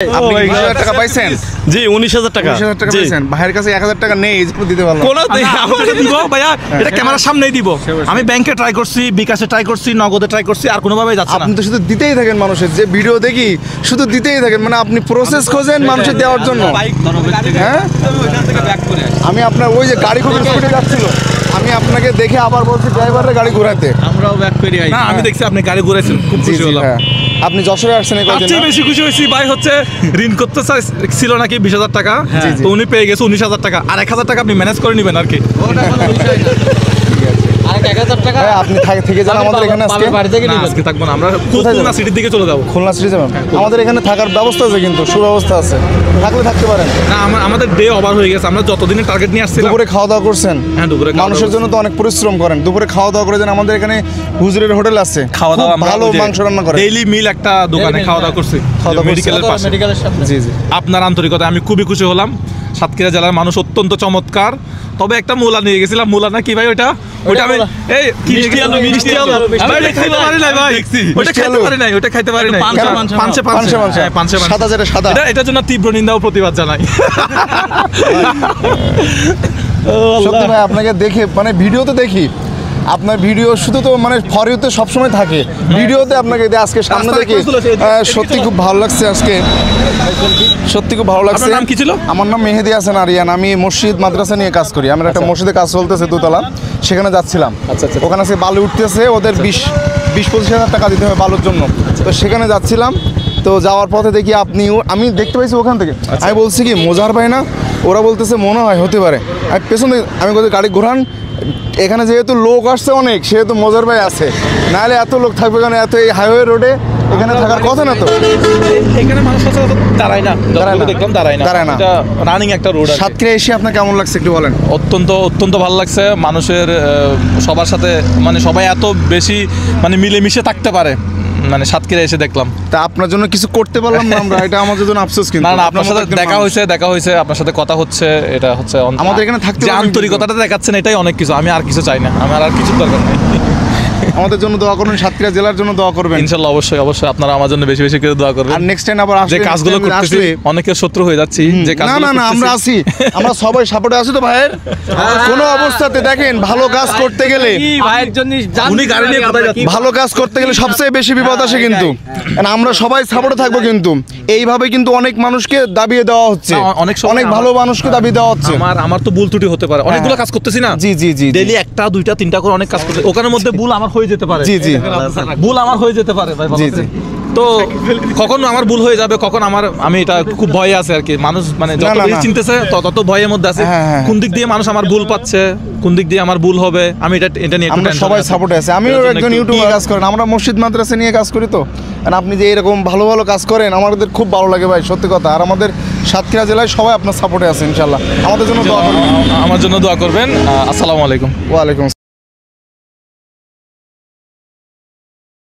আপনি 20,000 টাকা পাইছেন? জি 19,000 টাকা। 19,000 টাকা পাইছেন? ভাইয়ের কাছে 1,000 টাকা নেই, এই জন্য দিতে পারলাম। কোন দিব ভাইয়া, এটা ক্যামেরার সামনেই দিব। আমি ব্যাংকে ট্রাই করছি, বিকাশে ট্রাই করছি, নগদে ট্রাই করছি, আর কোনোভাবেই যাচ্ছে না। আপনি তো শুধু দিতেই থাকেন মানুষের, যে ভিডিও দেখি শুধু দিতেই থাকেন, মানে আপনি প্রসেস খোঁজেন মানুষের দেওয়ার জন্য। হ্যাঁ, আমি আপনার ওই যে গাড়ি খুব স্পিডে যাচ্ছিল, আমি আপনাকে দেখে আবার বলছি ড্রাইভারের গাড়ি ঘোরাতে। আমরাও ব্যাক করি। না, আমি দেখছি আপনি গাড়ি ঘুরাইছেন, খুব খুশি হলাম। হ্যাঁ, আপনি যশোরে আসছেন এই কয়দিন? সবচেয়ে বেশি খুশি হয়েছি ভাই হচ্ছে ঋণ করতে ছিল নাকি 20,000 টাকা, তো উনি পেয়ে গেছে 19,000 টাকা, আর 1,000 টাকা আপনি ম্যানেজ করে নেবেন আর কি। ভাই, আপনি থেকে যান আমাদের এখানে আজকে। আজকে থাকবো না, আমরা খুলনা সিটির দিকে চলে যাবো। খুলনা সিটি যাবেন? আমাদের এখানে থাকার ব্যবস্থা আছে, কিন্তু সুব্যবস্থা আছে, থাকলে থাকতে পারেন। না, আমাদের ডে ওভার হয়ে গেছে, আমরা যতদিনের টার্গেট নিয়ে আসছিলাম। দুপুরে খাওয়া দাওয়া করছেন? হ্যাঁ, দুপুরে মানুষের জন্য তো অনেক পরিশ্রম করেন, দুপুরে খাওয়া দাওয়া করে যান। আমাদের এখানে হুজুরের হোটেল আছে, খাওয়া দাওয়া ভালো মাংস রান্না করে। ডেইলি মিল একটা দোকানে খাওয়া দাওয়া করছি, মেডিকেলের পাশে। জি জি, আপনার আন্তরিকতায় আমি খুবই খুশি হলাম। সাতক্ষীরা জেলার মানুষ অত্যন্ত চমৎকার। তবে একটা মূলা নিয়ে গেছিলাম, মূলা না কি ভাই ওইটা আমি এই মিষ্টি আলু ভাই, ওইটা খাইতে পারি নাই ভাই, ওইটা খাইতে পারি নাই, ওইটা খাইতে পারি নাই। পাঁচে সাদা যেটা সাদা, এটার জন্য তীব্র নিন্দা ও প্রতিবাদ জানাই। সত্যি ভাই, আপনাকে দেখে মানে ভিডিওতে দেখি, আপনার ভিডিও শুধু তো মানে ফরিওতে সবসময় থাকে, ভিডিওতে আপনাকে আজকে সামনে দেখি সত্যি খুব ভালো লাগছে। আজকে সত্যি খুব ভালো লাগছে। নাম কি ছিল? আমার নাম মেহেদি হাসান আরিয়ান। আমি মসজিদ মাদ্রাসা নিয়ে কাজ করি। আমার একটা মসজিদে কাজ চলতেছে দোতলা, সেখানে যাচ্ছিলাম। ওখানে আজকে বালু উঠতেছে, ওদের 20-25,000 টাকা দিতে হবে বালুর জন্য। তো সেখানে যাচ্ছিলাম, তো যাওয়ার পথে দেখি আমি দেখতে পাইছি ওখান থেকে। আমি বলছি কি মোজাহার ভাই না? ওরা বলতেছে মনে হয়, হতে পারে। আমি পেছনে আমি বলছি গাড়ি ঘোরান, এখানে যেহেতু লোক আসছে অনেক, সেহেতু মোজার ভাই আছে, নাহলে এত লোক থাকবে কেন? এত এই হাইওয়ে রোডে এখানে থাকার কথা না তো। এখানে মানুষ দাঁড়ায় না, দেখলাম দাঁড়ায় না। এটা রানিং একটা রোড। সাতক্ষীরা এসে আপনার কেমন লাগছে একটু বলেন? অত্যন্ত ভালো লাগছে। মানুষের সবার সাথে মানে সবাই এত বেশি মানে মিলেমিশে থাকতে পারে, মানে সাতক্ষীরা এসে দেখলাম। তা আপনার জন্য কিছু করতে পারলাম না আমরা, এটা আমাদের জন্য আফসোস। কিন্তু না, আপনার সাথে দেখা হয়েছে, আপনার সাথে কথা হচ্ছে, এটা হচ্ছে আমাদের এখানে থাকতে যে আন্তরিকতাটা দেখাচ্ছেন, এটাই অনেক কিছু। আমি আর কিছু চাই না, আমার আর কিছু দরকার নেই। আমাদের জন্য দোয়া করবেন, সাতক্ষীরা জেলার জন্য দোয়া করবেন ইনশাআল্লাহ। অবশ্যই আপনারা আমার জন্য বেশি বেশি করে দোয়া করবেন। আর নেক্সট টাইম আবার যে কাজগুলো করতেছি অনেকের শত্রু হয়ে যাচ্ছি, যে কাজগুলো না আমরা আছি, আমরা সবাই সাপোর্টে আছি তো ভাইয়ের। কোনো অবস্থাতে দেখেন, ভালো কাজ করতে গেলে ভাইয়ের জন্য উনি গাড়ি নিয়ে কোথায় যাচ্ছে, ভালো কাজ করতে গেলে সবচেয়ে বেশি বিপদ আসে কিন্তু। আমরা সবাই সাপোর্টে থাকবো, কিন্তু এইভাবে কিন্তু অনেক মানুষকে দাবিয়ে দেওয়া হচ্ছে, অনেক ভালো মানুষকে দাবিয়ে দেওয়া হচ্ছে। আমার তো ভুল ত্রুটি হতে পারে, অনেকগুলো কাজ করতেছি না। জি ডেইলি 1টা 2টা 3টা করে অনেক কাজ করতে, ওখানের মধ্যে ভুল আমার হয়ে যেতে পারে। জি ভুল আমার হয়ে যেতে পারে ভাই। তো কখন আমার ভুল হয়ে যাবে, কখন আমি এটা খুব ভয়ে আছে আর কি। মানুষ মানে যত বেশি চিনতেছে তত ভয়ের মধ্যে আছে। কোন দিক দিয়ে মানুষ আমার ভুল পাচ্ছে, কোন দিক দিয়ে আমার ভুল হবে, আমি এটা নিয়ে আমরা সবাই সাপোর্টে আছে। আমিও একজন ইউটিউবে কাজ করেন, আমরা মসজিদ মাদ্রাসা নিয়ে কাজ করি। তো আপনি যে এরকম ভালো ভালো কাজ করেন, আমাদের খুব ভালো লাগে ভাই, সত্যি কথা। আর আমাদের সাতক্ষীরা জেলায় সবাই আপনার সাপোর্টে আছে ইনশাল্লাহ। আমাদের জন্য দোয়া করবেন। আমার জন্য দোয়া করবেন। আসসালামু আলাইকুম। ওয়ালাইকুম।